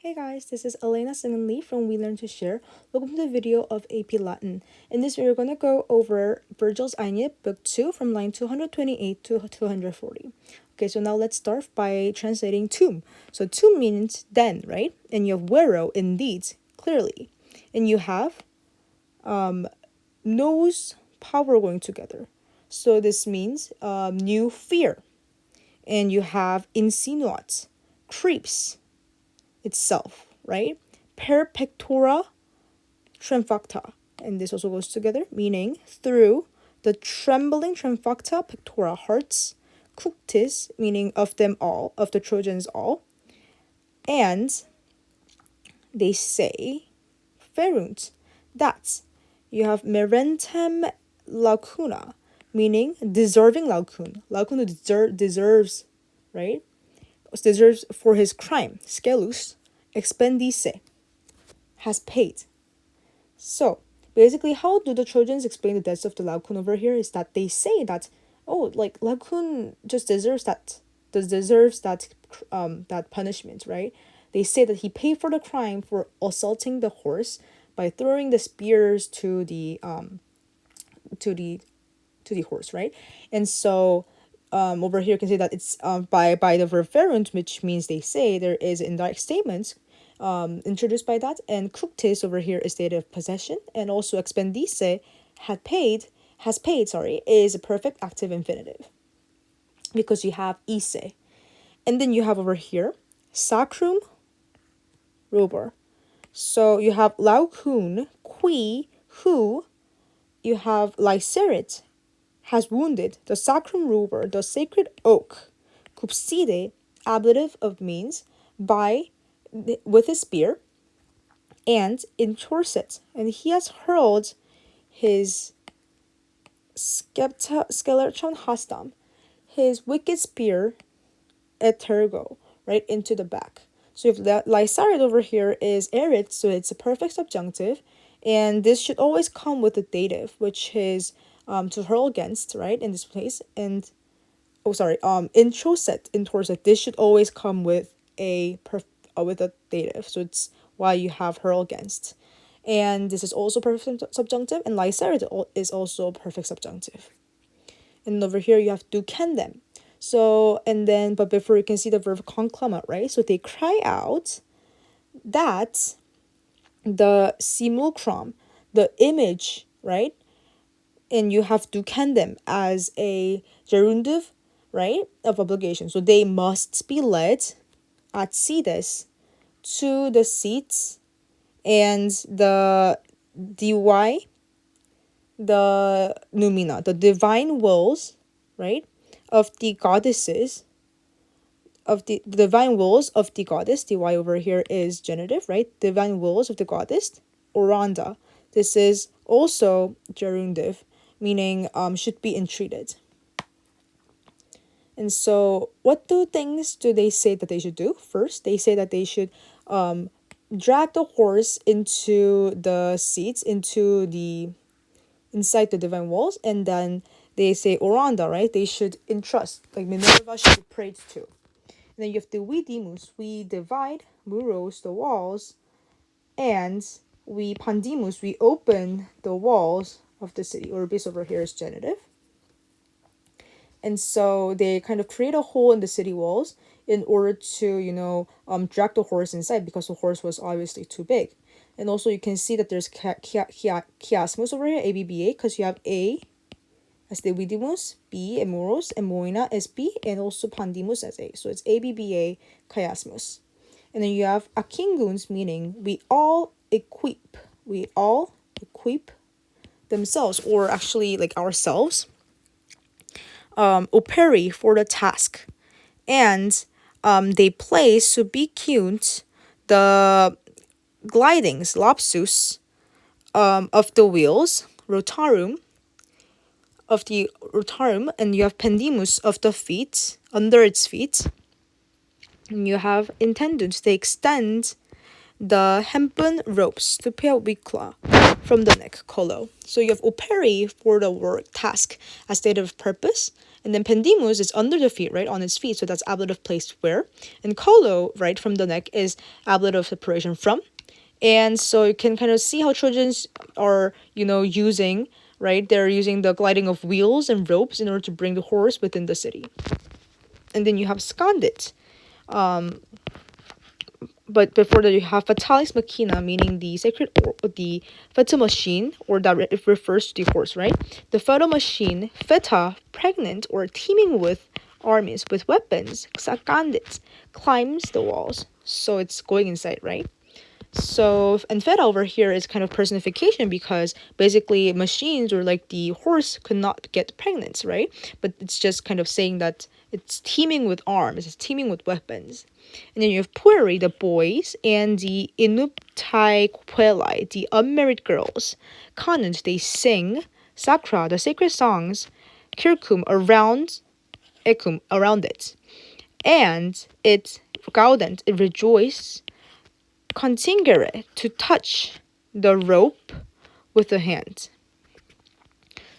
Hey guys, this is Elena Seungeun Lee from We Learn to Share. Welcome to the video of AP Latin. In this video, we're going to go over Virgil's Aeneid Book 2 from line 228 to 240. Okay, so now let's start by translating tum. So tum means then, right? And you have vero, indeed, clearly. And you have knows, power going together. So this means new fear. And you have insinuates, creeps itself, right? Per pectora tremfacta. And this also goes together, meaning through the trembling tremfacta pectora hearts, cuctis, meaning of them all, of the Trojans all. And they say, ferunt, that you have merentem lacuna, meaning deserving lacun. Lacun deserves, right? Deserves for his crime. Scelus expendice, has paid. So basically, how do the Trojans explain the deaths of the Laocoon over here is that they say that, oh, like Laocoon just deserves that that punishment, right? They say that he paid for the crime for assaulting the horse by throwing the spears to the horse, right? And so over here you can say that it's by the verb ferunt, which means they say. There is indirect statements introduced by that, and cuctis over here is dative possession, and also expendice has paid, is a perfect active infinitive because you have ise. And then you have over here sacrum robur. So you have laocoon, qui, who. You have lycerit, has wounded, the sacrum rubor, the sacred oak, cupside, ablative of means, with his spear, and intorset, and he has hurled his skeletron hastam, his wicked spear, etergo, right into the back. So if that lysarid over here is erit, so it's a perfect subjunctive, and this should always come with a dative, which is to hurl against, right, in this place. And intorset, this should always come with with a dative, so it's why you have hurl against. And this is also perfect subjunctive, and lysarid is also perfect subjunctive. And over here you have to condemn. So, and then, but before you can see the verb conclama, right? So they cry out that the simulacrum, the image, right? And you have to condemn as a gerundive, right, of obligation. So they must be led at sedes to the seats, and the dy, the numina, the divine wills, right, of the goddesses, of the divine wills of the goddess. Dy over here is genitive, right? Divine wills of the goddess, oranda. This is also gerundive, meaning should be entreated. And so what things do they say that they should do? First, they say that they should drag the horse into the seats, inside the divine walls, and then they say oranda, right? They should entrust, like Minerva should be prayed to. And then you have the vidimus, we divide, muros, the walls, and we pandimus, we open the walls of the city. Orbis over here is genitive. And so they kind of create a hole in the city walls in order to, drag the horse inside, because the horse was obviously too big. And also you can see that there's chiasmus over here, ABBA, because you have A as the vidimus, B and muros, and moina as B, and also pandimus as A. So it's ABBA chiasmus. And then you have akinguns, meaning we all equip themselves, or actually like ourselves, operi for the task. And they place subiciunt the glidings, lapsus, of the wheels, rotarum, and you have pendimus of the feet, under its feet. And you have intendants, they extend the hempen ropes to pelvicula from the neck, colo. So you have operi for the work task as stated of purpose, And then pendimus is under the feet, right, on its feet, so that's ablative placed where. And kolo, right, from the neck is ablative separation from. And so you can kind of see how Trojans are, using, right, they're using the gliding of wheels and ropes in order to bring the horse within the city. And then you have scandit. But before that, you have fatalis machina, meaning the sacred, or the feta machine, or that it refers to the horse, right? The feta machine, feta, pregnant or teeming with armies, with weapons, scandit, climbs the walls. So it's going inside, right? So, and feta over here is kind of personification, because basically machines, or like the horse, could not get pregnant, right? But it's just kind of saying that it's teeming with arms, it's teeming with weapons. And then you have pueri, the boys, and the inuptai puelai, the unmarried girls. Kanut, they sing, sakra, the sacred songs, kirkum, around, ekum, around it. And it, gaudent, it rejoice, contingere, to touch the rope with the hand.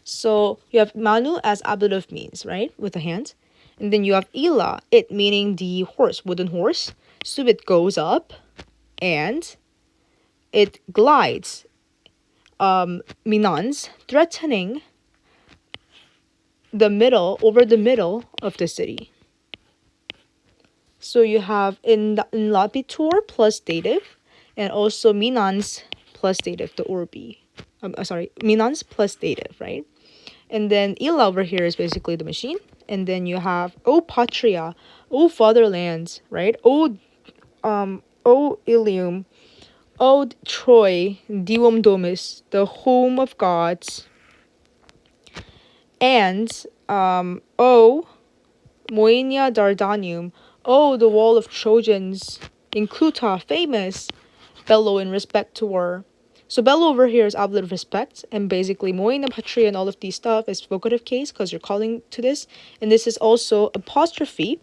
So you have manu as ablative means, right, with the hand. And then you have ila, it meaning the horse, wooden horse. So it goes up and it glides, minans, threatening over the middle of the city. So you have in labitur plus dative, and also minans plus dative, the urbi. Minans plus dative, right? And then ila over here is basically the machine. And then you have O patria, O fatherland, right? O Ilium, O Troy, Divum Domus, the home of gods. And O Moenia Dardanium, O the wall of Trojans, Incluta, famous, bello, in respect to war. So bello over here is ablative respect, and basically moena, patria, and all of these stuff is vocative case, because you're calling to this. And this is also apostrophe,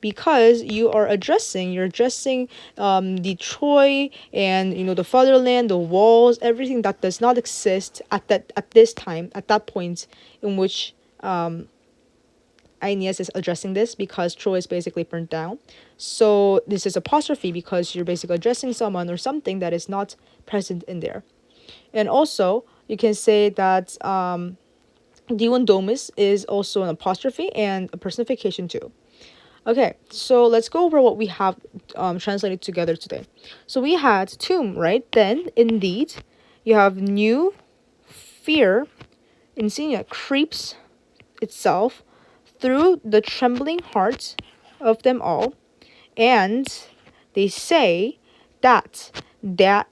because you're addressing the Troy, and the fatherland, the walls, everything that does not exist at that point in which Aeneas is addressing this, because Troy is basically burnt down. So this is apostrophe, because you're basically addressing someone or something that is not present in there. And also you can say that Dion Domus is also an apostrophe and a personification too. Okay, so let's go over what we have translated together today. So we had tomb, right? Then indeed you have new fear, insignia, creeps itself through the trembling hearts of them all, and they say that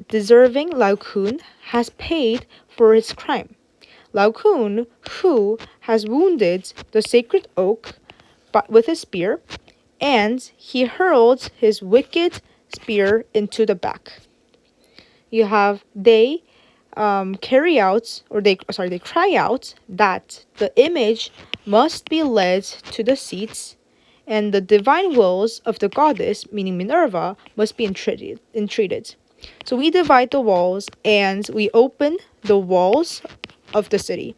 deserving Laocoon has paid for his crime. Laocoon, who has wounded the sacred oak with his spear, and he hurled his wicked spear into the back. You have they cry out that the image must be led to the seats, and the divine wills of the goddess, meaning Minerva, must be entreated. So we divide the walls, and we open the walls of the city,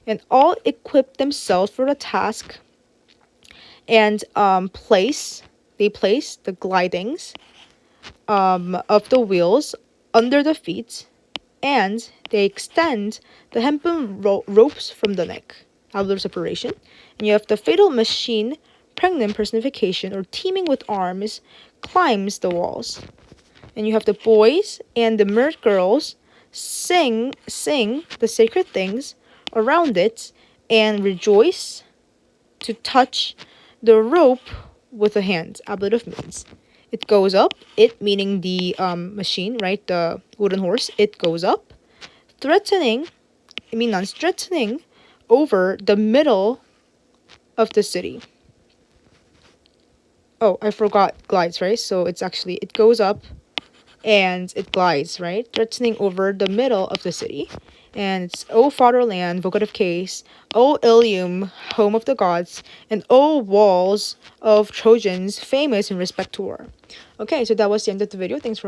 and all equip themselves for the task, and place the glidings of the wheels under the feet, and they extend the hempen ropes from the neck, ablative separation. And you have the fatal machine, pregnant personification, or teeming with arms, climbs the walls. And you have the boys and the married girls sing the sacred things around it, and rejoice to touch the rope with a hand, ablative means. It goes up, it meaning the machine, right, the wooden horse, it goes up, threatening over the middle of the city. Oh, I forgot glides, right? So it's actually, it goes up and it glides, right? Threatening over the middle of the city. And it's O fatherland, vocative case, O Ilium, home of the gods, and O walls of Trojans, famous in respect to war. Okay, so that was the end of the video. Thanks for